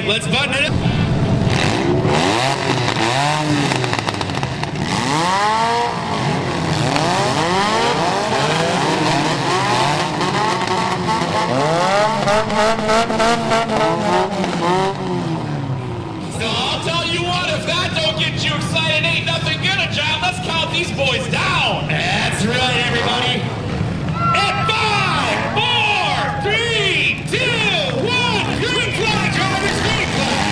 let's button it up. So I'll tell you what, if that don't get you excited, ain't nothing gonna, John. Let's count these boys down. That's right, everybody. At 5, 4, 3, 2, 1, green flag, drivers, green flag.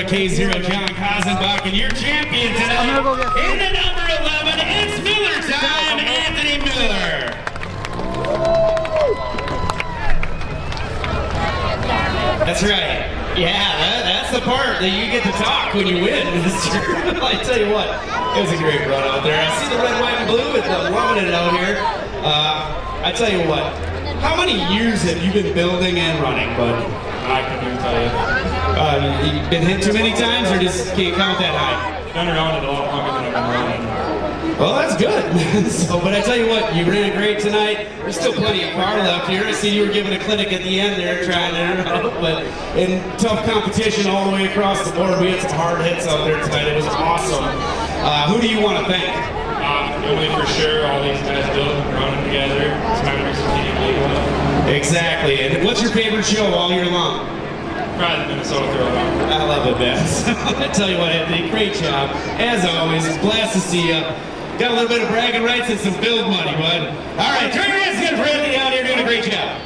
Dakota K0, John Kozenbach, and your champion tonight, in the number 11, it's Miller time, Anthony Miller. That's right. Yeah, that's the part that you get to talk when you win, mister. I tell you what, it was a great run out there. I see the red, white, and blue. It's loving it out here. I tell you what, how many years have you been building and running, bud? I couldn't even tell you. You've been hit too many times, or just can't count that high? Been around it a lot longer than I've been running. Well, that's good. But I tell you what, you ran great tonight. There's still plenty of car left here. I see you were giving a clinic at the end there, trying to run, but in tough competition all the way across the board. We had some hard hits out there tonight. It was awesome. Who do you want to thank? Really, for sure, all these guys building and running together. It's memories of team. Exactly. And what's your favorite show all year long? Probably the Minnesota Throwdown. I love it, man. I tell you what, Anthony, great job. As always, it's a blast to see you. Got a little bit of bragging rights and some build money, bud. All right, turn your hands again for Anthony out here doing a great job.